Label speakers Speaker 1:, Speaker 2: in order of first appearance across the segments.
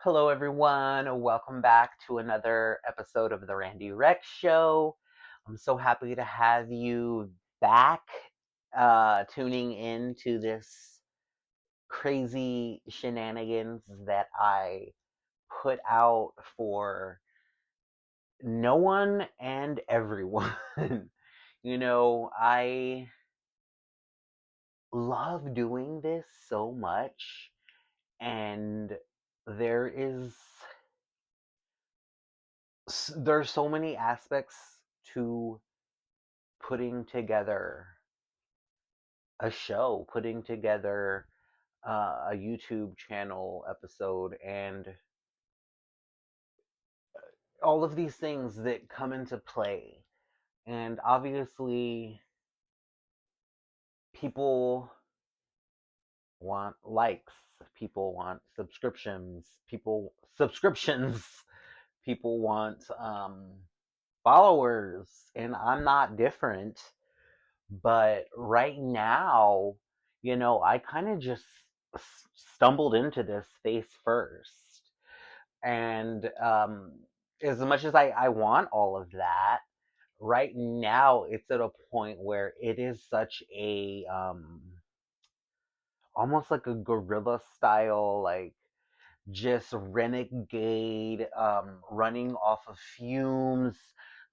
Speaker 1: Hello, everyone. Welcome back to another episode of the Randy Rex Show. I'm so happy to have you back, tuning in to this crazy shenanigans that I put out for no one and everyone. I love doing this so much, and there is there's so many aspects to putting together a show, putting together a YouTube channel episode, and all of these things that come into play. And obviously, people want likes, people want subscriptions, people want followers, and I'm not different. But right now, I kind of just stumbled into this face first. And as much as I want all of that, right now it's at a point where it is such a almost like a guerrilla style, like just renegade, running off of fumes,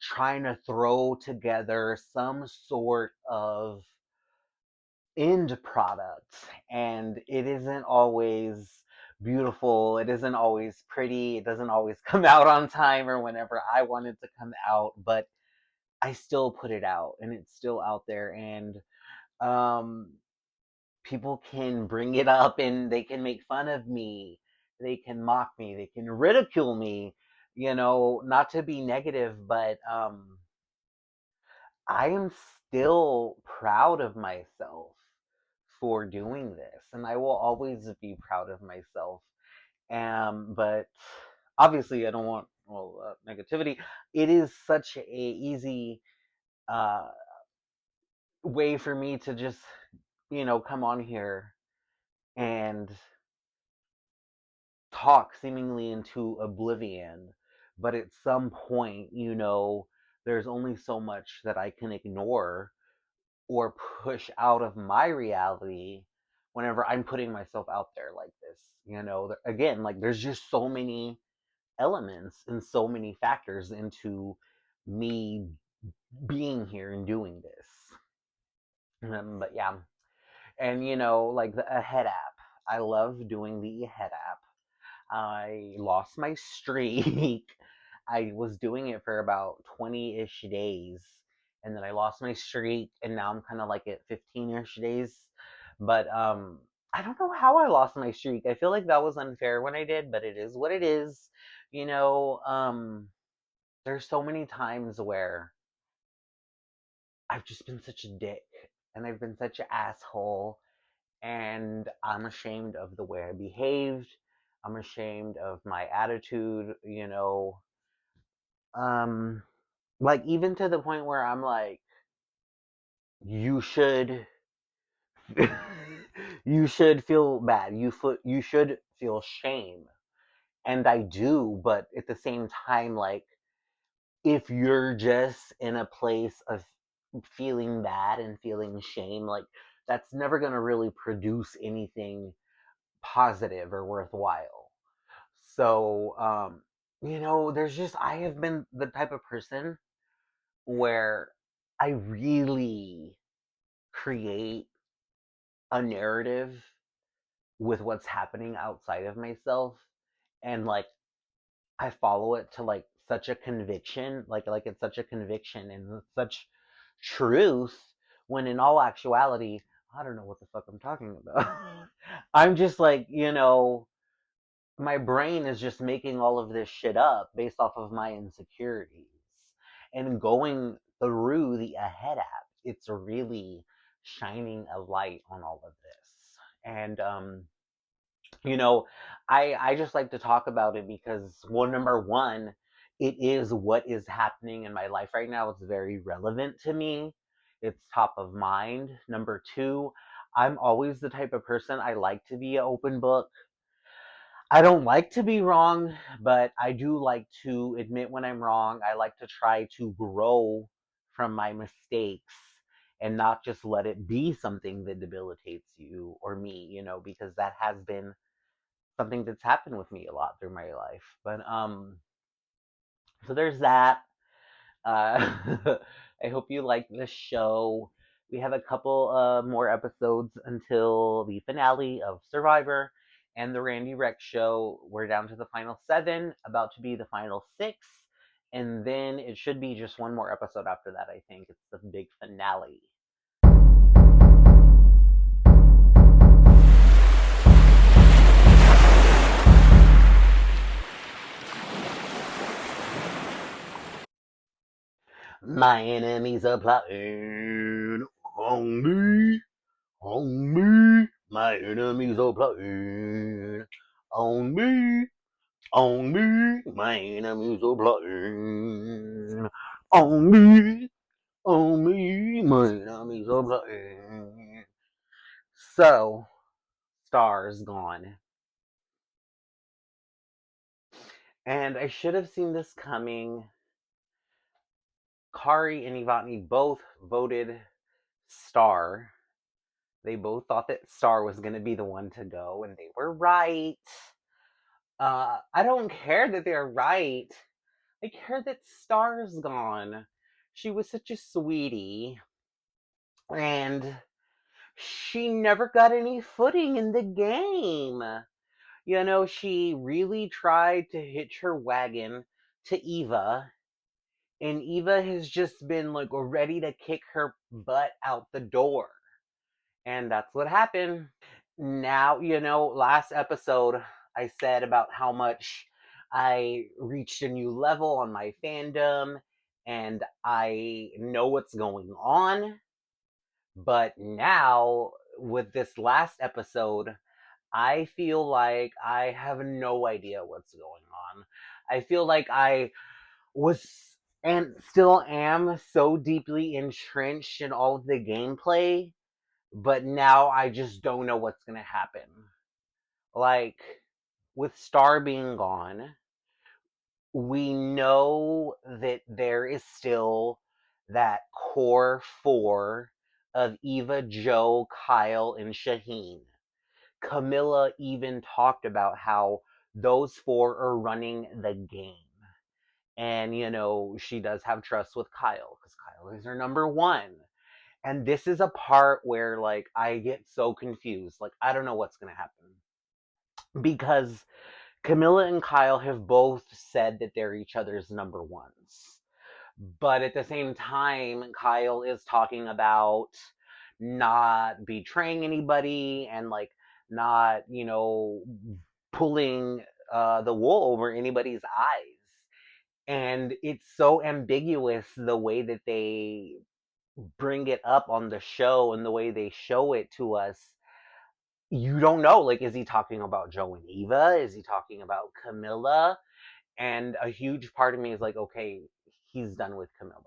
Speaker 1: trying to throw together some sort of end product, and it isn't always beautiful, it isn't always pretty, it doesn't always come out on time or whenever I want it to come out, but I still put it out and it's still out there. And um people can bring it up and they can make fun of me, they can mock me, they can ridicule me, not to be negative, but I am still proud of myself for doing this, and I will always be proud of myself. But obviously, I don't want negativity. It is such a easy uh, way for me to just come on here and talk seemingly into oblivion. But at some point, there's only so much that I can ignore or push out of my reality whenever I'm putting myself out there like this. Again, like there's just so many elements and so many factors into me being here and doing this. But yeah, and like the Ahead app, I love doing the Ahead app. I lost my streak. I was doing it for about 20-ish days, and then I lost my streak, and now I'm kind of like at 15-ish days. But I don't know how I lost my streak. I feel like that was unfair when I did, but it is what it is. You know, um there's so many times where I've just been such a dick, and I've been such an asshole, and I'm ashamed of the way I behaved. I'm ashamed of my attitude, Um, like even to the point where I'm like, you should, you should feel bad. You should feel shame, and I do. But at the same time, like if you're just in a place of feeling bad and feeling shame, like that's never gonna really produce anything positive or worthwhile. So, there's just I have been the type of person where I really create a narrative with what's happening outside of myself, and like I follow it to like such a conviction, like it's such a conviction and such truth, when in all actuality I don't know what the fuck I'm talking about. I'm just like, my brain is just making all of this shit up based off of my insecurities. And going through the Ahead app, it's really shining a light on all of this. And you know, I just like to talk about it because, well, number one, it is what is happening in my life right now. It's very relevant to me. It's top of mind. Number two, I'm always the type of person, I like to be an open book. I don't like to be wrong, but I do like to admit when I'm wrong. I like to try to grow from my mistakes and not just let it be something that debilitates you or me, because that has been something that's happened with me a lot through my life. But so there's that. I hope you like this show. We have a couple more episodes until the finale of Survivor and the Randy Rex show. We're down to the final 7, about to be the final 6, and then it should be just one more episode after that. I think it's the big finale. My enemies are plotting on me. On me, my enemies are plotting. On me, on me, my enemies are plotting. On me, on me, my enemies are plotting. So, Star's gone. And I should have seen this coming. Kari and Ivani both voted Star. They both thought that Star was going to be the one to go, and they were right. I don't care that they're right. I care that Star's gone. She was such a sweetie, and she never got any footing in the game. She really tried to hitch her wagon to Eva, and Eva has just been like ready to kick her butt out the door. And that's what happened. Now, last episode I said about how much I reached a new level on my fandom and I know what's going on. But now, with this last episode, I feel like I have no idea what's going on. I feel like I was and still am so deeply entrenched in all of the gameplay, but now I just don't know what's going to happen. Like, with Star being gone, we know that there is still that core 4 of Eva, Joe, Kyle, and Shaheen. Camilla even talked about how those 4 are running the game. And, she does have trust with Kyle because Kyle is her number 1. And this is a part where, like, I get so confused. Like, I don't know what's going to happen. Because Camilla and Kyle have both said that they're each other's number 1s. But at the same time, Kyle is talking about not betraying anybody and, like, not, pulling the wool over anybody's eyes. And it's so ambiguous the way that they bring it up on the show and the way they show it to us. You don't know, like, is he talking about Joe and Eva? Is he talking about Camilla? And a huge part of me is like, okay, he's done with Camilla.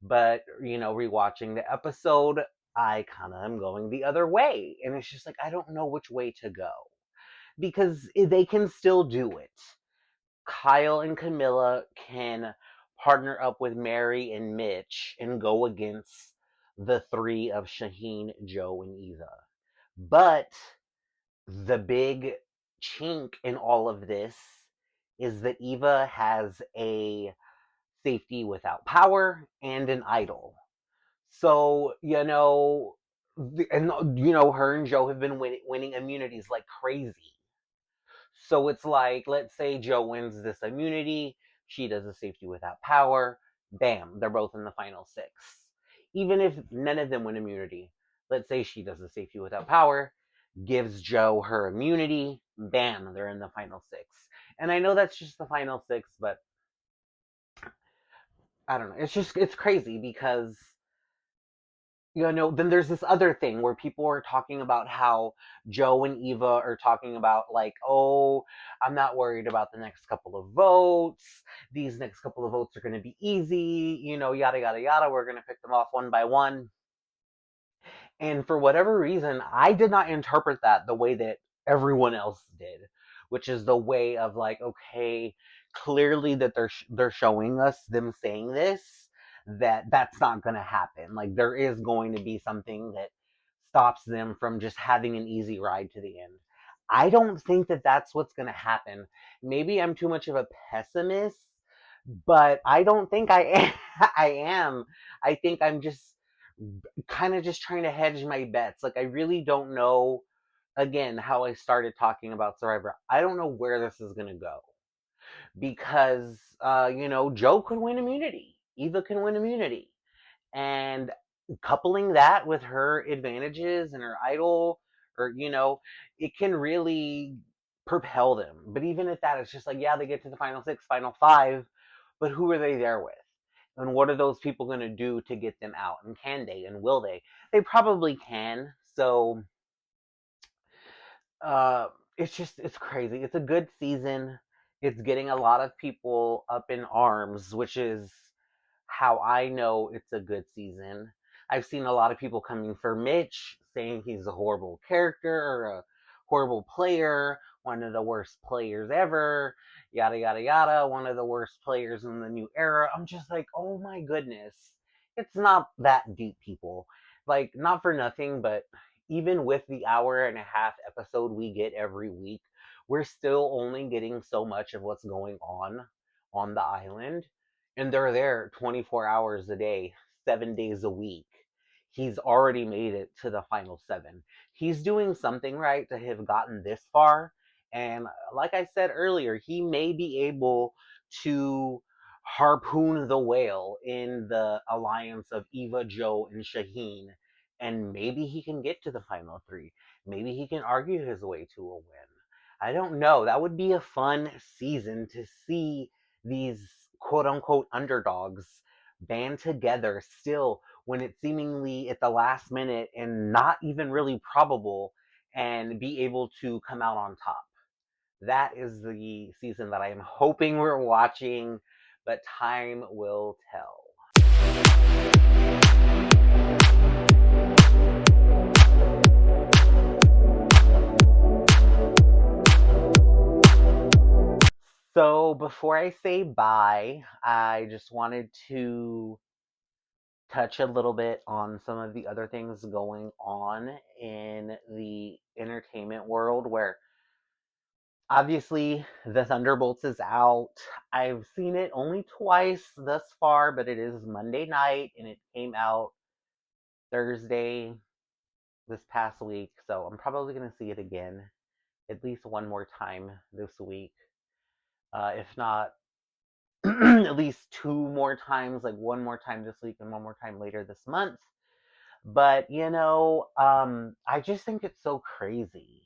Speaker 1: But, rewatching the episode, I kind of am going the other way. And it's just like, I don't know which way to go. Because they can still do it. Kyle and Camilla can partner up with Mary and Mitch and go against the 3 of Shaheen, Joe, and Eva. But the big chink in all of this is that Eva has a safety without power and an idol. So, her and Joe have been winning immunities like crazy. So it's like, let's say Joe wins this immunity, she does a safety without power, bam, they're both in the final 6. Even if none of them win immunity, let's say she does a safety without power, gives Joe her immunity, bam, they're in the final 6. And I know that's just the final 6, but I don't know. It's crazy because then there's this other thing where people are talking about how Joe and Eva are talking about, like, oh, I'm not worried about the next couple of votes. These next couple of votes are going to be easy, yada, yada, yada. We're going to pick them off one by one. And for whatever reason, I did not interpret that the way that everyone else did, which is the way of like, okay, clearly that they're showing us them saying this, that that's not going to happen. Like there is going to be something that stops them from just having an easy ride to the end. I don't think that that's what's going to happen. Maybe I'm too much of a pessimist, but I don't think I am. I am. I think I'm just kind of just trying to hedge my bets. Like I really don't know, again, how I started talking about Survivor. I don't know where this is going to go because Joe could win immunity. Eva can win immunity. And coupling that with her advantages and her idol, or it can really propel them. But even at that, it's just like, yeah, they get to the final six, final five, but who are they there with? And what are those people going to do to get them out? And can they? And will they? They probably can. So uh, it's crazy. It's a good season. It's getting a lot of people up in arms, which is how I know it's a good season. I've seen a lot of people coming for Mitch, saying he's a horrible character or a horrible player, one of the worst players ever, yada yada yada, one of the worst players in the new era. I'm just like, oh my goodness. It's not that deep, people. Like, not for nothing, but even with the hour and a half episode we get every week, we're still only getting so much of what's going on the island. And they're there 24 hours a day, 7 days a week. He's already made it to the final seven. He's doing something right to have gotten this far. And like I said earlier, he may be able to harpoon the whale in the alliance of Eva, Joe, and Shaheen. And maybe he can get to the final three. Maybe he can argue his way to a win. I don't know. That would be a fun season to see these quote unquote underdogs band together still when it's seemingly at the last minute and not even really probable, and be able to come out on top. That is the season that I am hoping we're watching, but time will tell. So before I say bye, I just wanted to touch a little bit on some of the other things going on in the entertainment world, where obviously the Thunderbolts is out. I've seen it only twice thus far, but it is Monday night and it came out Thursday this past week. So I'm probably going to see it again at least one more time this week. If not, at least two more times, like one more time this week and one more time later this month. But I just think it's so crazy.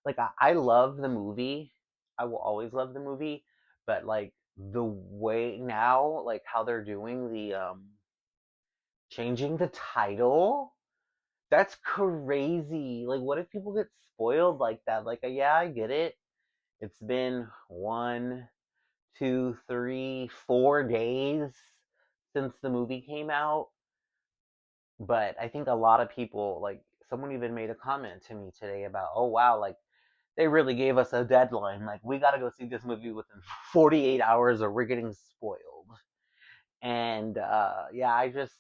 Speaker 1: Like I love the movie. I will always love the movie, but like the way now, like how they're doing the changing the title, that's crazy. Like what if people get spoiled like that? Like yeah, I get it. It's been 1, 2, 3, 4 days since the movie came out, but I think a lot of people, like someone even made a comment to me today about, oh wow, like they really gave us a deadline. Like we got to go see this movie within 48 hours or we're getting spoiled. And yeah, I just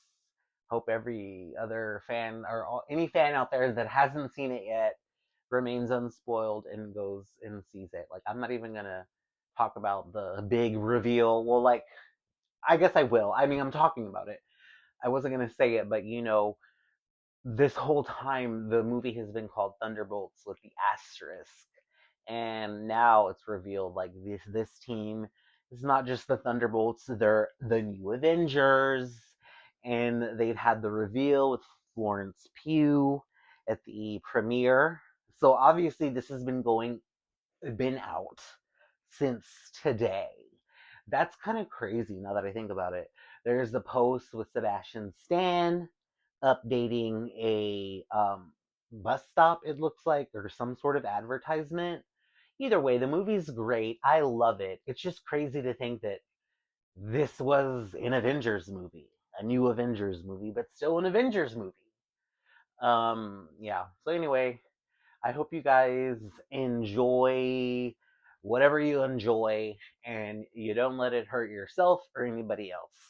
Speaker 1: hope every other fan or any fan out there that hasn't seen it yet remains unspoiled and goes and sees it. Like I'm not even gonna talk about the big reveal. Well, like I guess I will. I mean, I'm talking about it. I wasn't gonna say it, but this whole time the movie has been called Thunderbolts with the asterisk, and now it's revealed like this team is not just the Thunderbolts, they're the new Avengers. And they've had the reveal with Florence Pugh at the premiere. So obviously this has been out since today. That's kind of crazy now that I think about it. There's the post with Sebastian Stan updating a bus stop, it looks like, or some sort of advertisement. Either way, the movie's great. I love it. It's just crazy to think that this was an Avengers movie, a new Avengers movie, but still an Avengers movie. Yeah. So anyway, I hope you guys enjoy whatever you enjoy, and you don't let it hurt yourself or anybody else.